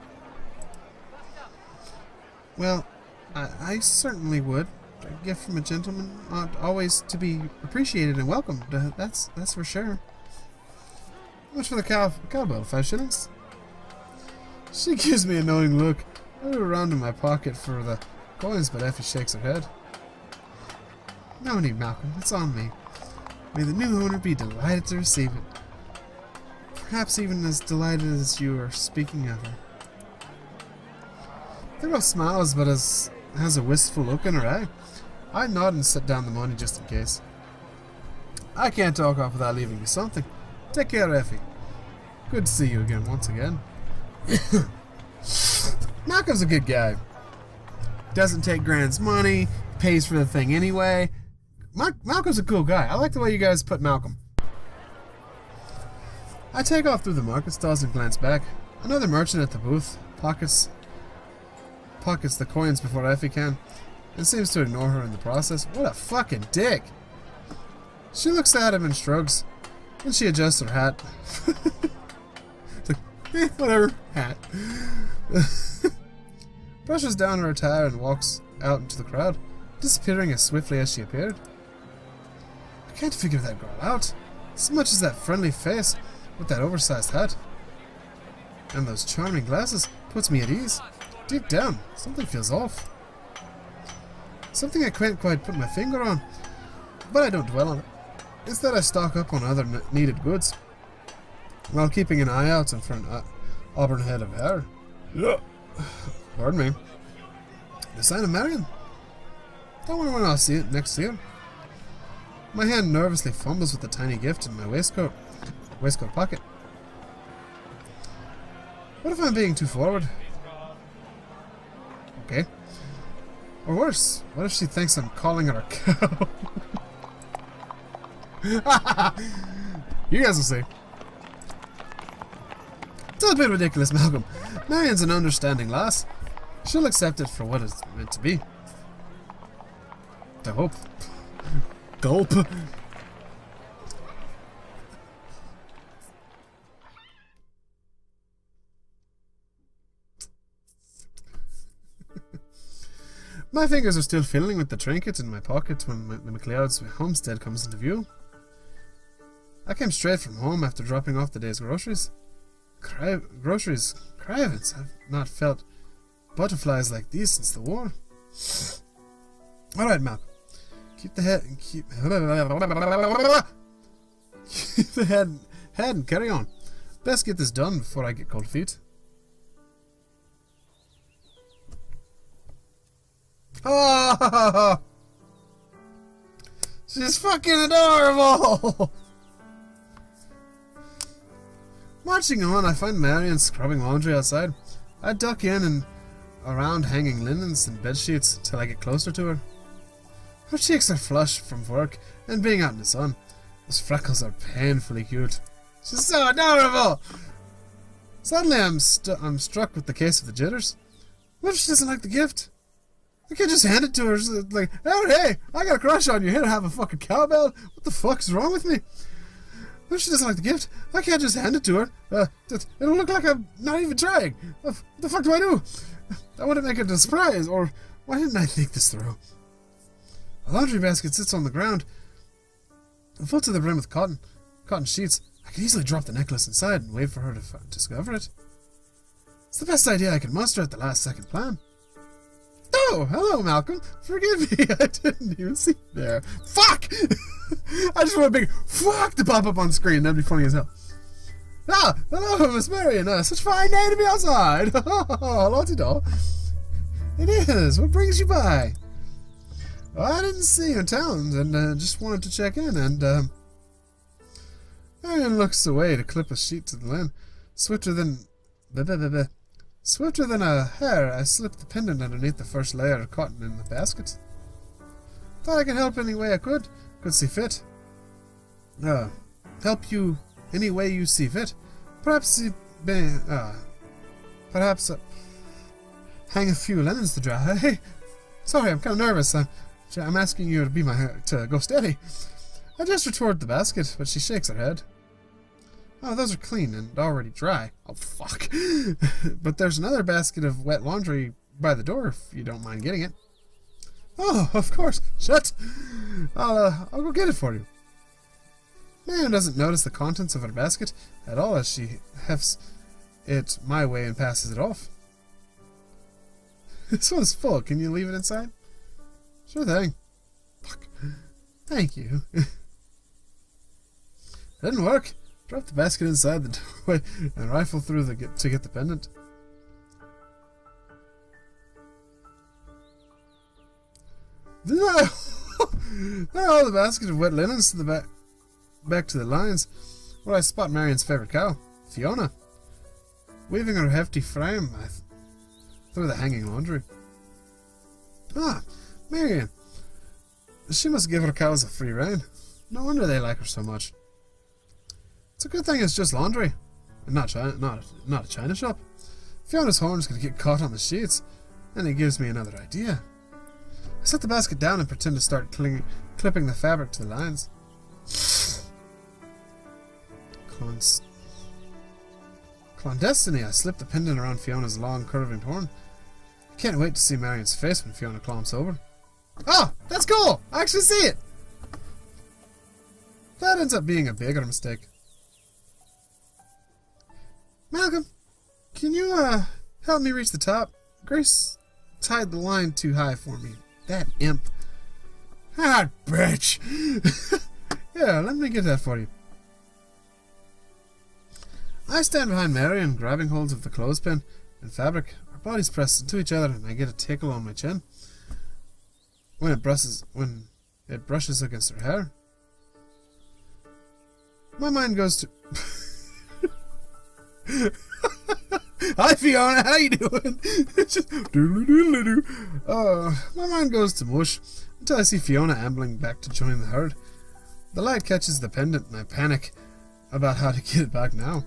Speaker 1: Well, I certainly would. A gift from a gentleman ought always to be appreciated and welcomed. That's for sure. How much for the cowbell? 5 shillings? She gives me a knowing look. I look around in my pocket for the coins, but Effie shakes her head. No need, Malcolm. It's on me. May the new owner be delighted to receive it. Perhaps even as delighted as you are speaking of her. The girl smiles, but has a wistful look in her eye. I nod and set down the money just in case. I can't talk off without leaving you something. Take care, Effie. Good to see you again, once again. Malcolm's a good guy. Doesn't take Grant's money, pays for the thing anyway. Malcolm's a cool guy. I like the way you guys put Malcolm. I take off through the market stalls and glance back. Another merchant at the booth pockets the coins before Effie can, and seems to ignore her in the process. What a fucking dick! She looks at him and shrugs. Then she adjusts her hat. It's like, whatever, hat. Brushes down her attire and walks out into the crowd, disappearing as swiftly as she appeared. I can't figure that girl out, as much as that friendly face with that oversized hat. And those charming glasses puts me at ease. Deep down, something feels off. Something I can't quite put my finger on, but I don't dwell on it. Instead, I stock up on other needed goods, while keeping an eye out for an auburn head of hair. Pardon me. The sign of Marion. Don't wonder when I'll see it next year. My hand nervously fumbles with the tiny gift in my waistcoat pocket. What if I'm being too forward? Okay. Or worse, what if she thinks I'm calling her a cow? You guys will see. It's a bit ridiculous, Malcolm. Marion's an understanding lass. She'll accept it for what it's meant to be. I hope. Gulp. My fingers are still fiddling with the trinket in my pocket when the McLeod's homestead comes into view. I came straight from home after dropping off the day's groceries. Cravens. I've not felt butterflies like these since the war. Alright, Malcolm. Keep the head and carry on. Best get this done before I get cold feet. Oh, she's fucking adorable. Marching on, I find Marion scrubbing laundry outside. I duck in and around hanging linens and bedsheets till I get closer to her. Her cheeks are flushed from work and being out in the sun. Those freckles are painfully cute. She's so adorable! Suddenly I'm struck with the case of the jitters. What if she doesn't like the gift? I can't just hand it to her. She's like, oh, hey, I got a crush on you. Here, have a fucking cowbell. What the fuck is wrong with me? What if she doesn't like the gift? I can't just hand it to her. It'll look like I'm not even trying. What the fuck do I do? I want to make it a surprise, or why didn't I think this through? A laundry basket sits on the ground, full to the brim with cotton sheets. I can easily drop the necklace inside and wait for her to discover it. It's the best idea I can muster at the last second plan. Oh, hello, Malcolm. Forgive me, I didn't even see you there. Fuck! I just want a big fuck to pop up on screen. That'd be funny as hell. Ah, hello, Miss Marion. Such a fine day to be outside. Lottie doll. It is. What brings you by? I didn't see you in town and just wanted to check in. And Marion looks away to clip a sheet to the linen. Swifter than a hair, I slipped the pendant underneath the first layer of cotton in the basket. Thought I could help any way I could see fit. Help you any way you see fit. Perhaps hang a few linens to dry. Hey, sorry, I'm kind of nervous. I'm asking you to go steady. I gesture toward the basket, but she shakes her head. Oh, those are clean and already dry. Oh, fuck. But there's another basket of wet laundry by the door, if you don't mind getting it. Oh, of course. Shut. I'll go get it for you. Marion doesn't notice the contents of her basket at all as she hefts it my way and passes it off. This one's full. Can you leave it inside? Sure thing. Fuck. Thank you. Didn't work. Drop the basket inside the doorway and rifle through to get the pendant. There all the basket of wet linens to the back to the lines, where I spot Marion's favourite cow, Fiona, weaving her hefty frame through the hanging laundry. Ah, Marion. She must give her cows a free rein. No wonder they like her so much. It's a good thing it's just laundry, and not a china shop. Fiona's horns could get caught on the sheets, and it gives me another idea. I set the basket down and pretend to start clipping the fabric to the lines. Clandestiny, I slip the pendant around Fiona's long, curving horn. I can't wait to see Marion's face when Fiona clomps over. Oh, that's cool! I actually see it! That ends up being a bigger mistake. Malcolm, can you help me reach the top? Grace tied the line too high for me. That imp. Ah, bitch! Yeah, let me get that for you. I stand behind Marion, grabbing holds of the clothespin and fabric. Our bodies press into each other, and I get a tickle on my chin when it brushes against her hair. My mind goes to Hi Fiona, how you doing? Just my mind goes to mush until I see Fiona ambling back to join the herd. The light catches the pendant and I panic about how to get it back now.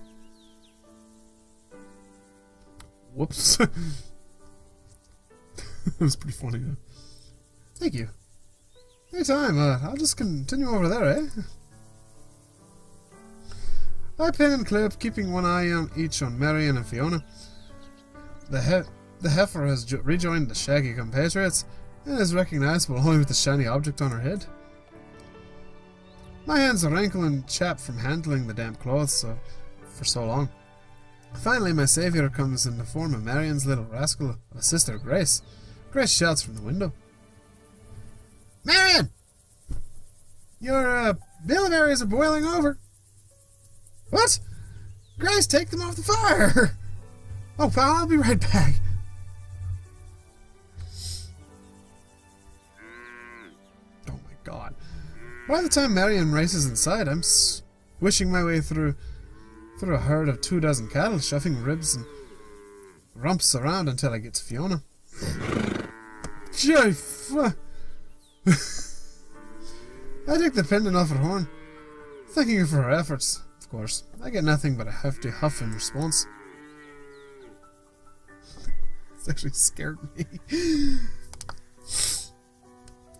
Speaker 1: Whoops. That was pretty funny though. Thank you. Anytime, I'll just continue over there, eh? I pin and clip, keeping one eye on each on Marion and Fiona. The heifer has rejoined the shaggy compatriots and is recognizable only with the shiny object on her head. My hands are rankle and chapped from handling the damp clothes for so long. Finally, my savior comes in the form of Marion's little rascal of a sister, Grace. Grace shouts from the window. Marion! Your bilberries are boiling over. What? Grace, take them off the fire! Oh, pal, I'll be right back. Oh my god. By the time Marion races inside, I'm swishing my way through a herd of 24 cattle, shoving ribs and rumps around until I get to Fiona. I take the pendant off her horn, thanking her for her efforts. Of course, I get nothing but a hefty huff in response. It's actually scared me.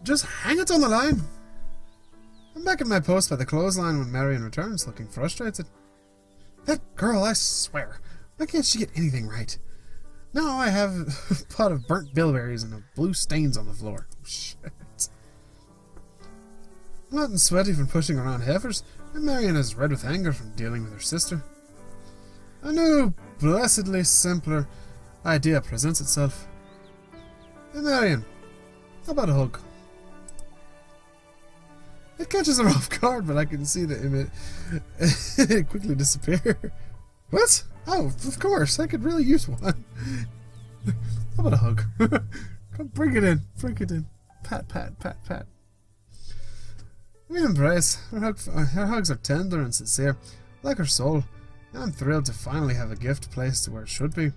Speaker 1: Just hang it on the line. I'm back at my post by the clothesline when Marion returns, looking frustrated. That girl, I swear, why can't she get anything right? Now I have a pot of burnt bilberries and blue stains on the floor. Oh, shit. I'm hot and sweaty from pushing around heifers, and Marion is red with anger from dealing with her sister. A new, blessedly simpler idea presents itself. Hey Marion, how about a hug? It catches her off guard, but I can see the image it quickly disappear. What? Oh, of course, I could really use one. How about a hug? Come, bring it in, Pat, pat, pat, pat. We embrace. Her hugs are tender and sincere, like her soul, and I'm thrilled to finally have a gift placed where it should be.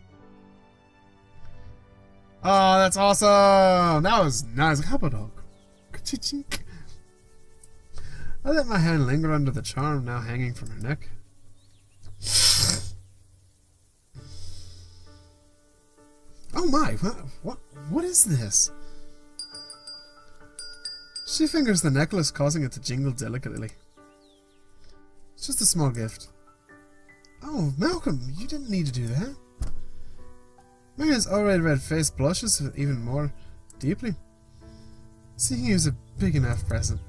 Speaker 1: Oh, that's awesome! That was nice. How about a hug? Ka-chink. I let my hand linger under the charm now hanging from her neck. Oh my, what is this? She fingers the necklace, causing it to jingle delicately. It's just a small gift. Oh, Malcolm, you didn't need to do that. Marion's already red face blushes even more deeply. Seeing you is a big enough present.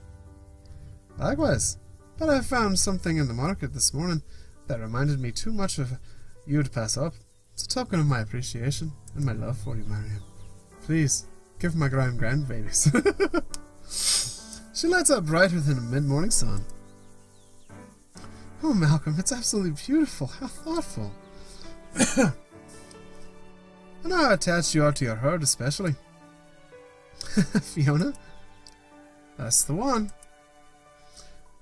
Speaker 1: Likewise, but I found something in the market this morning that reminded me too much of you to pass up. It's a token of my appreciation and my love for you, Marion. Please, give my grandbabies. She lights up brighter than a mid-morning sun. Oh, Malcolm, it's absolutely beautiful. How thoughtful. I know how attached you are to your herd, especially. Fiona? That's the one.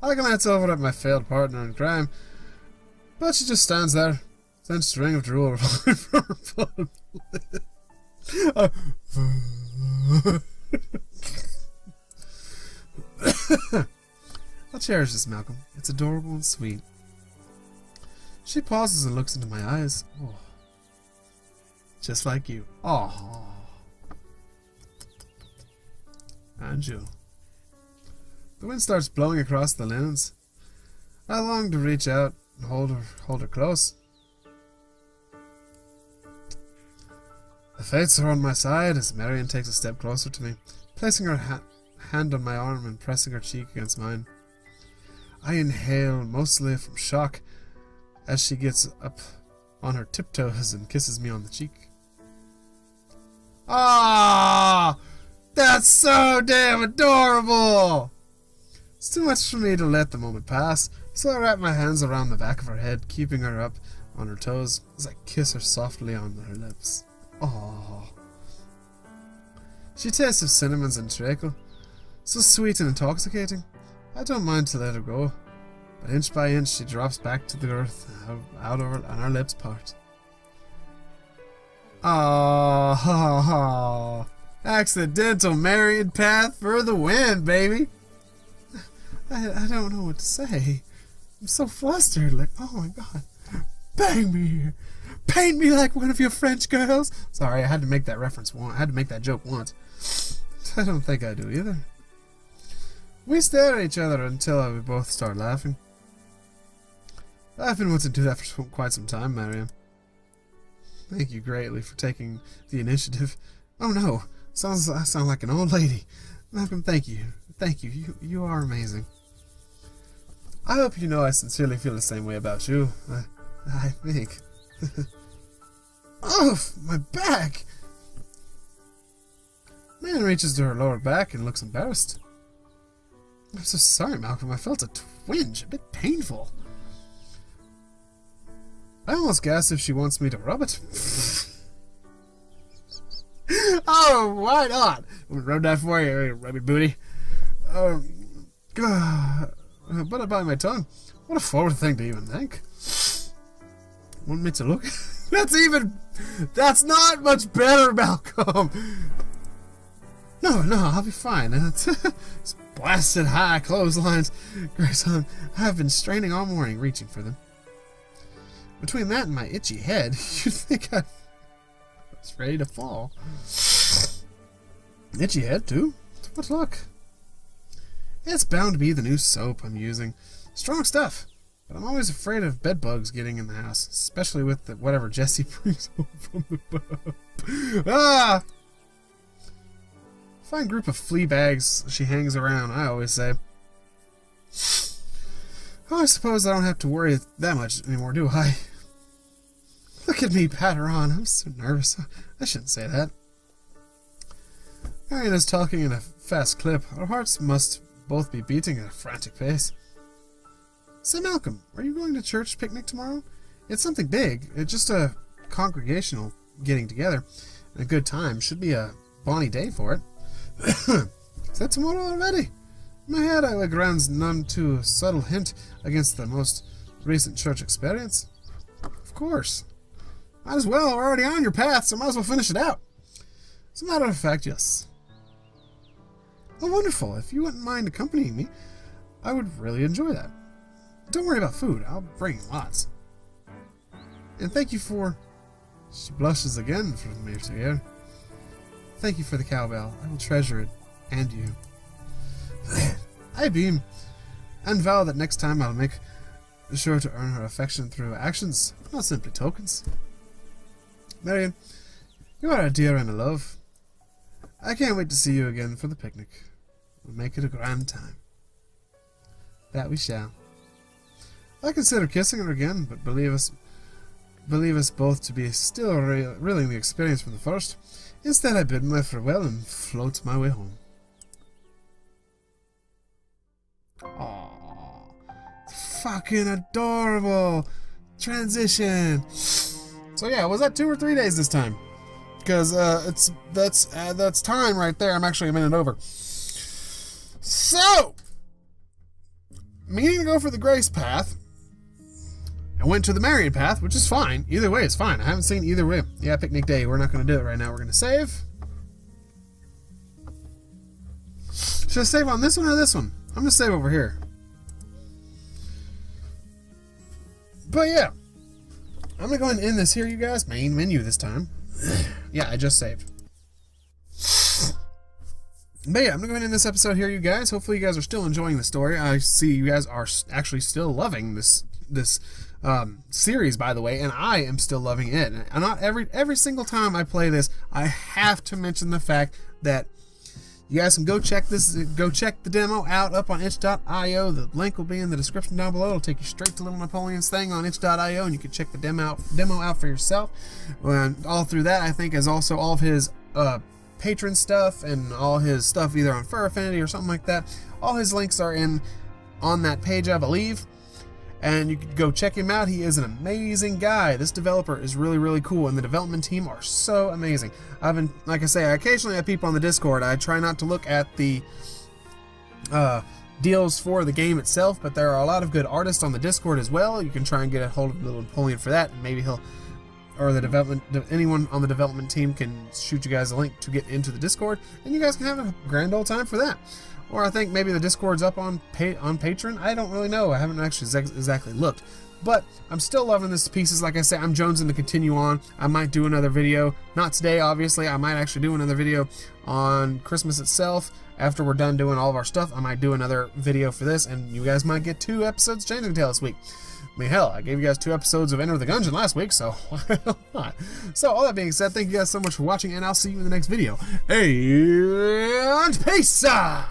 Speaker 1: I glance over at my failed partner in crime, but she just stands there, then string of drool revolving from her bottom lip. I'll cherish this, Malcolm. It's adorable and sweet. She pauses and looks into my eyes. Oh. Just like you. Oh. And you. The wind starts blowing across the linens. I long to reach out and hold her close. The fates are on my side as Marion takes a step closer to me, placing her hand on my arm and pressing her cheek against mine. I inhale, mostly from shock, as she gets up on her tiptoes and kisses me on the cheek. Ah, that's so damn adorable! It's too much for me to let the moment pass, so I wrap my hands around the back of her head, keeping her up on her toes as I kiss her softly on her lips. Oh. She tastes of cinnamons and treacle, so sweet and intoxicating. I don't mind to let her go, but inch by inch she drops back to the earth, out over, and our lips part. Oh, accidental married path for the win, baby. I don't know what to say. I'm so flustered, like, oh my god. Bang me here. Paint me like one of your French girls. Sorry, I had to make that reference once. I had to make that joke once. I don't think I do either. We stare at each other until we both start laughing. I've been wanting to do that for quite some time, Marion. Thank you greatly for taking the initiative. Oh no, I sound like an old lady. Malcolm, thank you. Thank you. You are amazing. I hope you know I sincerely feel the same way about you. I think. Oh, my back! Man reaches to her lower back and looks embarrassed. I'm so sorry, Malcolm. I felt a twinge, a bit painful. I almost gasp if she wants me to rub it. Oh, why not? I'm gonna rub that for you, rub your booty. God. But about my tongue. What a forward thing to even think. Want me to look? That's not much better, Malcolm. No, I'll be fine. It's blasted high clotheslines. Grayson, I've been straining all morning reaching for them. Between that and my itchy head, you'd think I was ready to fall. Itchy head, too? What luck? It's bound to be the new soap I'm using. Strong stuff. But I'm always afraid of bed bugs getting in the house, especially with whatever Jessie brings home from the pub. Ah! Fine group of flea bags she hangs around, I always say. Oh, I suppose I don't have to worry that much anymore, do I? Look at me pat her on. I'm so nervous. I shouldn't say that. Marion is talking in a fast clip. Our hearts must both be beating at a frantic pace. Say, Malcolm, are you going to church picnic tomorrow? It's something big. It's just a congregational getting together. And a good time. Should be a bonny day for it. Is that tomorrow already? In my head, I grounds none too subtle hint against the most recent church experience. Of course. Might as well. We're already on your path, so might as well finish it out. As a matter of fact, yes. Oh, wonderful. If you wouldn't mind accompanying me, I would really enjoy that. Don't worry about food. I'll bring lots. And thank you for... She blushes again from ear to ear. Thank you for the cowbell. I will treasure it. And you. I beam. And vow that next time I'll make sure to earn her affection through actions, not simply tokens. Marion, you are a dear and a love. I can't wait to see you again for the picnic. We'll make it a grand time. That we shall. I consider kissing her again, but believe us both to be still reeling the experience from the first. Instead, I bid my farewell and float my way home. Aww. Fucking adorable. Transition. So yeah, was that 2 or 3 days this time? Because that's time right there. I'm actually a minute over. So, meaning to go for the Grace path, I went to the Marion path, which is fine. Either way, it's fine. I haven't seen either way. Yeah, picnic day. We're not going to do it right now. We're going to save. Should I save on this one or this one? I'm going to save over here. But yeah, I'm going to go ahead and end this here, you guys. Main menu this time. Yeah, I just saved. But yeah, I'm going to go ahead and end this episode here, you guys. Hopefully you guys are still enjoying the story. I see you guys are actually still loving this series, by the way, and I am still loving it. And not every single time I play this, I have to mention the fact that you guys can go check the demo out up on itch.io. The link will be in the description down below. It'll take you straight to Little Napoleon's thing on itch.io, and you can check the demo out for yourself. And all through that, I think, is also all of his patron stuff and all his stuff either on Fur Affinity or something like that. All his links are on that page, I believe. And you can go check him out. He is an amazing guy. This developer is really, really cool, and the development team are so amazing. Like I say, I occasionally have people on the Discord. I try not to look at the deals for the game itself, but there are a lot of good artists on the Discord as well. You can try and get a hold of Little Napoleon for that, and maybe anyone on the development team can shoot you guys a link to get into the Discord, and you guys can have a grand old time for that. Or I think maybe the Discord's up on Patreon. I don't really know. I haven't actually exactly looked. But I'm still loving this to pieces. Like I say, I'm jonesing to continue on. I might do another video. Not today, obviously. I might actually do another video on Christmas itself. After we're done doing all of our stuff, I might do another video for this. And you guys might get 2 episodes of Changling Tale this week. I mean, hell, I gave you guys 2 episodes of Enter the Gungeon last week, so why not? So, all that being said, thank you guys so much for watching, and I'll see you in the next video. And peace! Ciao!